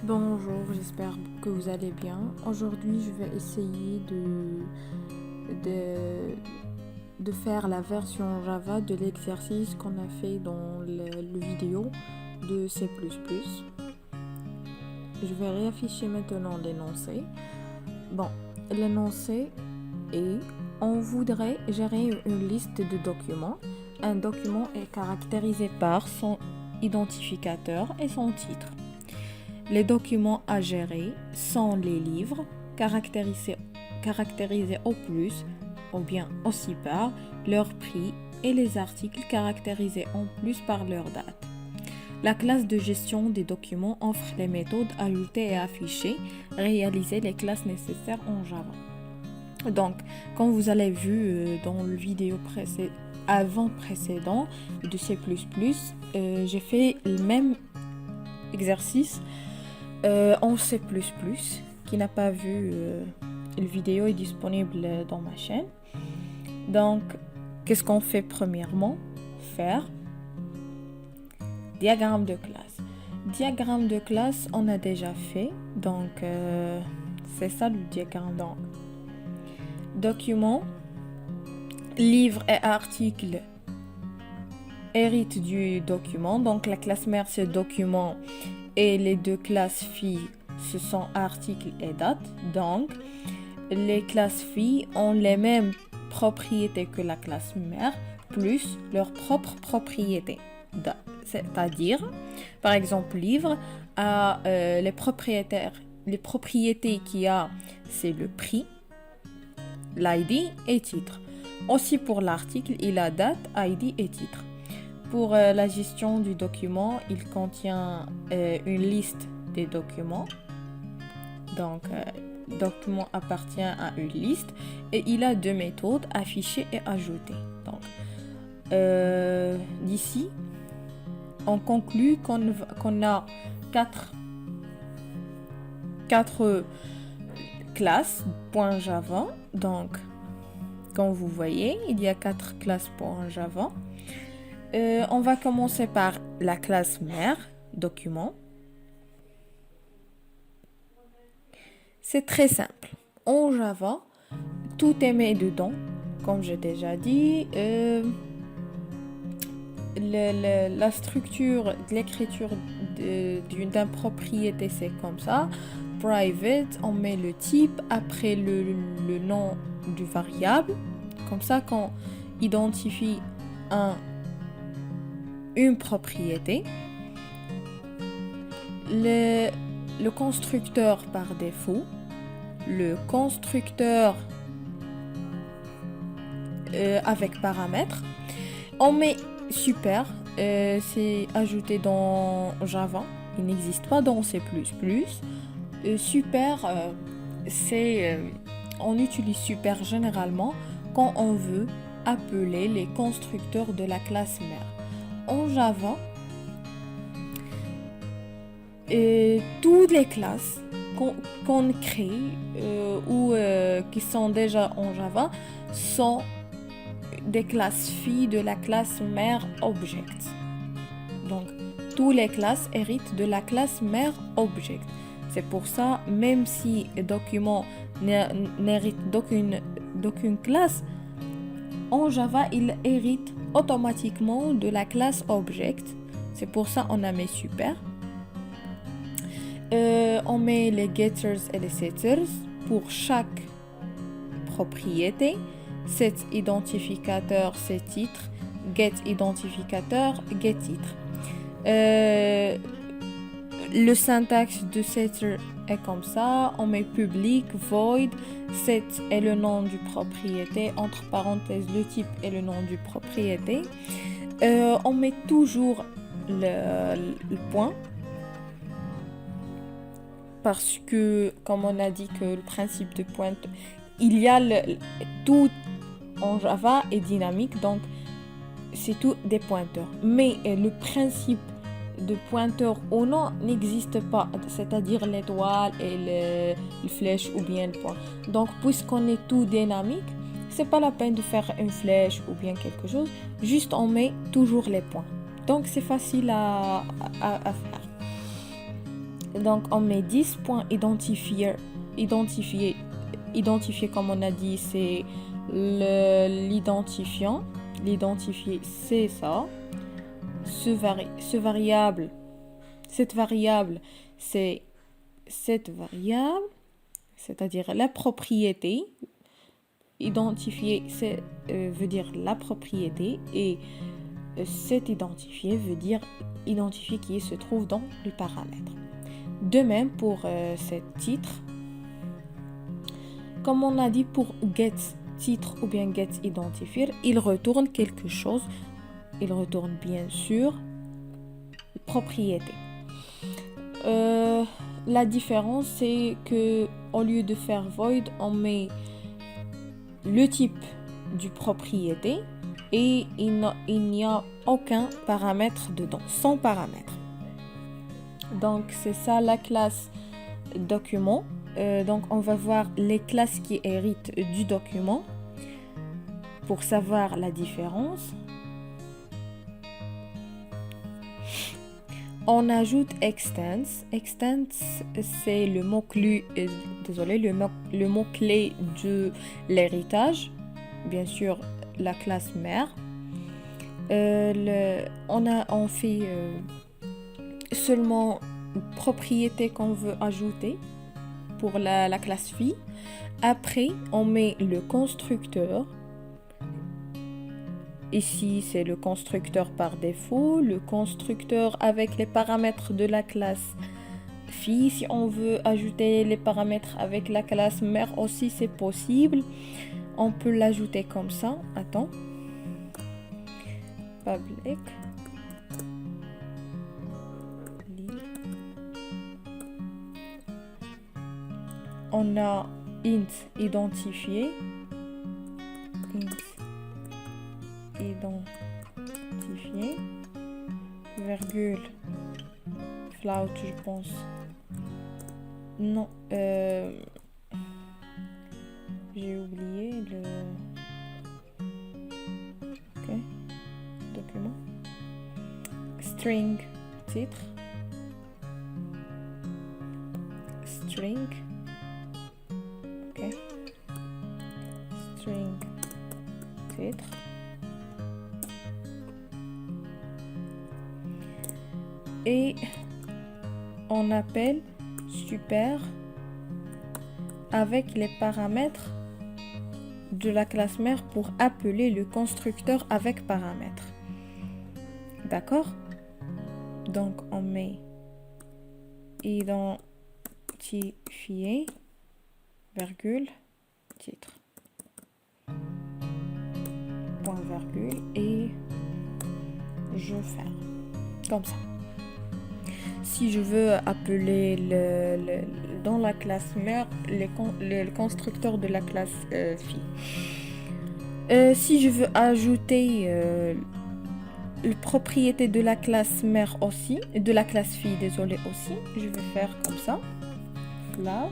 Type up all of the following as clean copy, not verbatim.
Bonjour, j'espère que vous allez bien. Aujourd'hui, je vais essayer de faire la version Java de l'exercice qu'on a fait dans le vidéo de C++. Je vais réafficher maintenant l'énoncé. Bon, l'énoncé est: on voudrait gérer une liste de documents. Un document est caractérisé par son identificateur et son titre. Les documents à gérer sont les livres, caractérisés au plus ou bien aussi par leur prix, et les articles caractérisés en plus par leur date. La classe de gestion des documents offre les méthodes ajouter et afficher, réaliser les classes nécessaires en Java. Donc, comme vous avez vu dans le vidéo avant précédent de C++, j'ai fait le même exercice en C++. Qui n'a pas vu, la vidéo est disponible dans ma chaîne. Donc, qu'est-ce qu'on fait premièrement? Faire diagramme de classe. Diagramme de classe, on a déjà fait. Donc, c'est ça le diagramme. Donc, document, livre et article héritent du document. Donc, la classe mère, c'est document. Et les deux classes filles, ce sont articles et date. Donc, les classes filles ont les mêmes propriétés que la classe mère, plus leurs propres propriétés. C'est-à-dire, par exemple, livre a les propriétés qu'il y a, c'est le prix, l'ID et titre. Aussi pour l'article, il a date, ID et titre. Pour la gestion du document, il contient une liste des documents. Donc, document appartient à une liste et il a deux méthodes, afficher et ajouter. Donc, d'ici, on conclut qu'on a quatre classes .java. Donc, comme vous voyez, il y a 4 classes .java. On va commencer par la classe mère, document. C'est très simple. En Java, tout est mis dedans, comme j'ai déjà dit. La structure de l'écriture d'une propriété, c'est comme ça. Private, on met le type après le nom du variable. Comme ça, qu'on identifie une propriété. Le constructeur par défaut, le constructeur avec paramètres. On met super, c'est ajouté dans Java, il n'existe pas dans C++. Super, on utilise super généralement quand on veut appeler les constructeurs de la classe mère. En Java, toutes les classes qu'on crée ou qui sont déjà en Java sont des classes filles de la classe mère object. Donc, toutes les classes héritent de la classe mère object. C'est pour ça, même si le document n'hérite d'aucune classe, en Java, il hérite automatiquement de la classe object. C'est pour ça qu'on a mis super. On met les getters et les setters pour chaque propriété. Set identificateur, set titre. Get identificateur, get titre. Le syntaxe de setter est comme ça. On met public, void. Set est le nom du propriété. Entre parenthèses, le type est le nom du propriété. On met toujours le point. Parce que, comme on a dit que le principe de pointeur, il y a tout en Java est dynamique, donc c'est tout des pointeurs. Mais le principe de pointeur ou non n'existe pas, c'est-à-dire l'étoile et le flèche ou bien le point. Donc, puisqu'on est tout dynamique, c'est pas la peine de faire une flèche ou bien quelque chose, juste on met toujours les points. Donc, c'est facile à faire. Donc, on met 10 points identifiés. Identifier, comme on a dit, c'est l'identifiant. L'identifié, c'est ça. Cette variable, c'est cette variable, c'est-à-dire la propriété. Identifier, veut dire la propriété, et cet identifié veut dire identifié qui se trouve dans le paramètre. De même pour ce titre, comme on a dit pour get titre ou bien get identifier, il retourne quelque chose. Il retourne bien sûr propriété. La différence, c'est que au lieu de faire void, on met le type du propriété et il n'y a aucun paramètre dedans, sans paramètre. Donc c'est ça la classe document. Donc on va voir les classes qui héritent du document pour savoir la différence. On ajoute extends. Extends, c'est le mot-clé, le mot-clé de l'héritage. Bien sûr, la classe mère. On fait seulement propriété qu'on veut ajouter pour la classe fille. Après, on met le constructeur. Ici, c'est le constructeur par défaut, le constructeur avec les paramètres de la classe fille. Si on veut ajouter les paramètres avec la classe mère aussi, c'est possible. On peut l'ajouter comme ça. Attends. Public. On a int identifié. Identifié, virgule, float, je pense. Non, j'ai oublié le document. String, titre. String. String, titre. Et on appelle super avec les paramètres de la classe mère pour appeler le constructeur avec paramètres. D'accord? Donc on met identifier, virgule, titre, point virgule, et je ferme. Comme ça. Si je veux appeler dans la classe mère le constructeur de la classe fille. Si je veux ajouter la propriété de la classe mère aussi, de la classe fille, désolé aussi, je vais faire comme ça. Flat.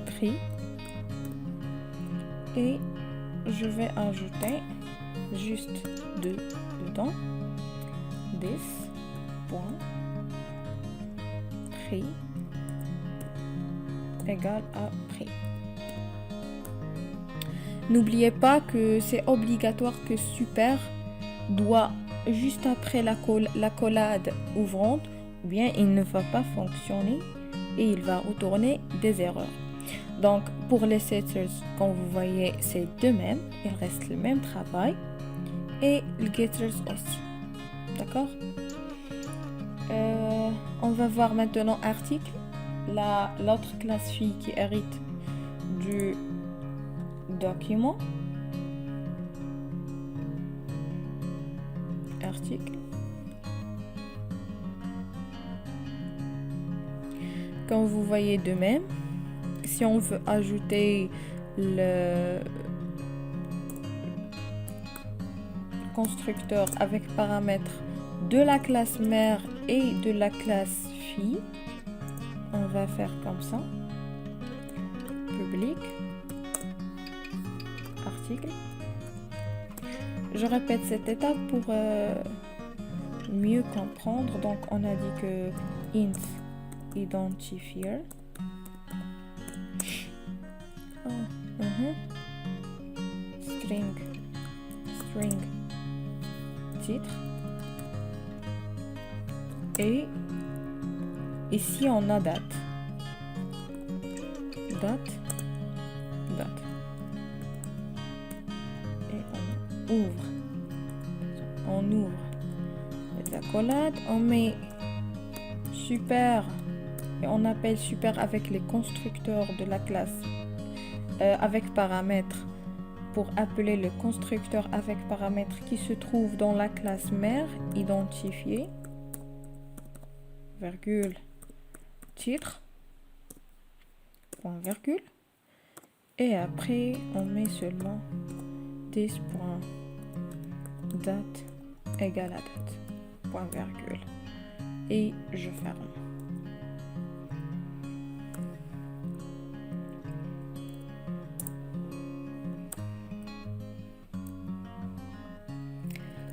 Prix. Et je vais ajouter juste dedans. Prix égale à prix. N'oubliez pas que c'est obligatoire que super doit, juste après la collade ouvrante, ou bien il ne va pas fonctionner et il va retourner des erreurs. Donc pour les setters, comme vous voyez, c'est de même, il reste le même travail, et les getters aussi. D'accord? On va voir maintenant article, l'autre classe fille qui hérite du document. Article. Comme vous voyez de même, si on veut ajouter le constructeur avec paramètres de la classe mère et de la classe fille, on va faire comme ça. Public, article. Je répète cette étape mieux comprendre, donc on a dit que int identifier. String titre. Et ici on a date. Et on ouvre les accolades, on met super et on appelle super avec les constructeurs de la classe avec paramètres pour appeler le constructeur avec paramètres qui se trouve dans la classe mère identifié, virgule, titre, point virgule, et après on met seulement date égale à date, point virgule, et je ferme.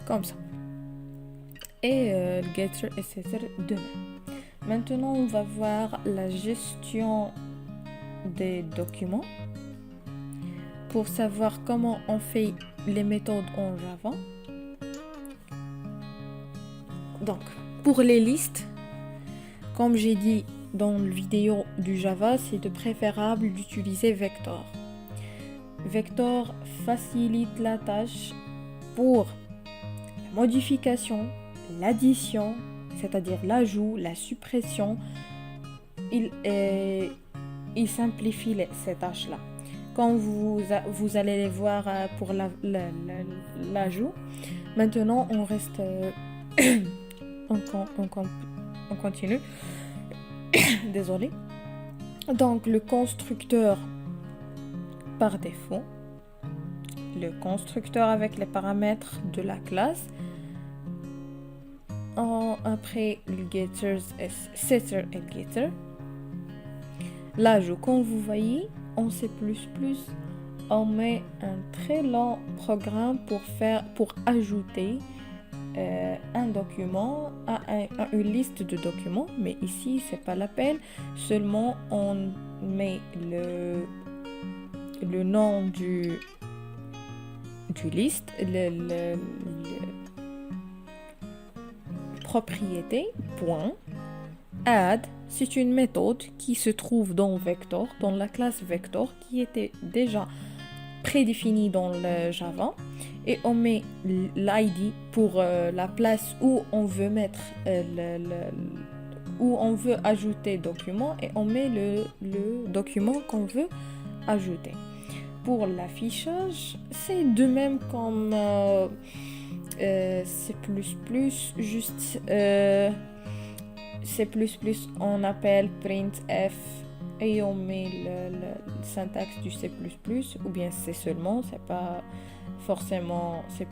Comme ça. Et le getter et setter de même. Maintenant, on va voir la gestion des documents pour savoir comment on fait les méthodes en Java. Donc, pour les listes, comme j'ai dit dans la vidéo du Java, c'est de préférable d'utiliser Vector. Vector facilite la tâche pour la modification, l'addition, c'est-à-dire l'ajout, la suppression. Il simplifie ces tâches-là. Quand vous allez les voir pour l'ajout, maintenant on reste, on continue. Désolé. Donc le constructeur par défaut, le constructeur avec les paramètres de la classe. Après le getters, setter et getter. L'ajout, comme vous voyez, en C++, on met un très long programme pour ajouter un document à une liste de documents, mais ici c'est pas la peine, seulement on met le nom du liste, le propriété, point, add, c'est une méthode qui se trouve dans Vector, dans la classe Vector, qui était déjà prédéfinie dans le Java, et on met l'ID pour la place où on veut mettre où on veut ajouter document, et on met le document qu'on veut ajouter. Pour l'affichage, c'est de même comme C++, juste C++, on appelle printf et on met le syntaxe du C++, ou bien c'est seulement, c'est pas forcément C++.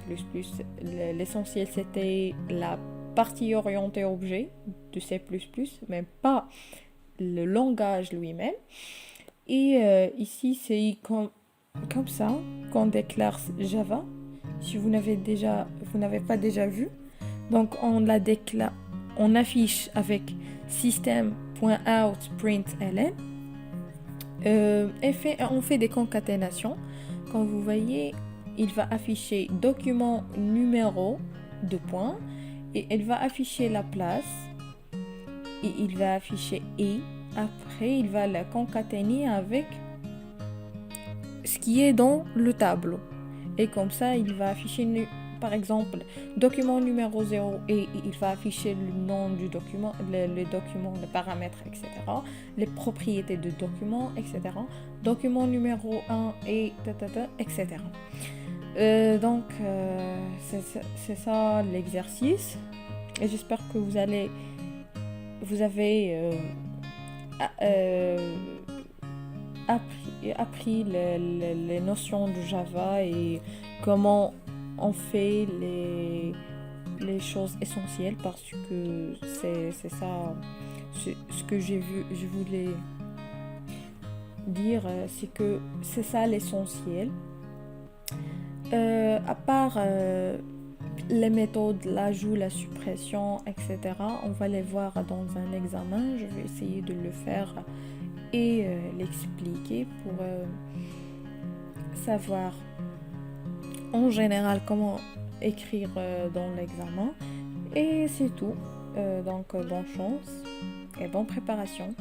L'essentiel c'était la partie orientée objet de C++, mais pas le langage lui-même. Et ici c'est comme ça qu'on déclare Java. Si vous n'avez pas déjà vu, donc on affiche avec system.out.println et on fait des concaténations. Comme vous voyez, il va afficher document numéro de points et il va afficher la place et il va afficher et après il va la concaténer avec ce qui est dans le tableau. Et comme ça, il va afficher, par exemple, document numéro 0 et il va afficher le nom du document, le document, les paramètres, etc. Les propriétés de document, etc. Document numéro 1 et etc. Donc, c'est ça l'exercice. Et j'espère que vous avez appris les notions de Java et comment on fait les choses essentielles, parce que c'est ça ce que je voulais dire, c'est que c'est ça l'essentiel. À part les méthodes, l'ajout, la suppression, etc. On va les voir dans un examen. Je vais essayer de le faire et l'expliquer pour savoir en général comment écrire dans l'examen. Et c'est tout. Donc bonne chance et bonne préparation.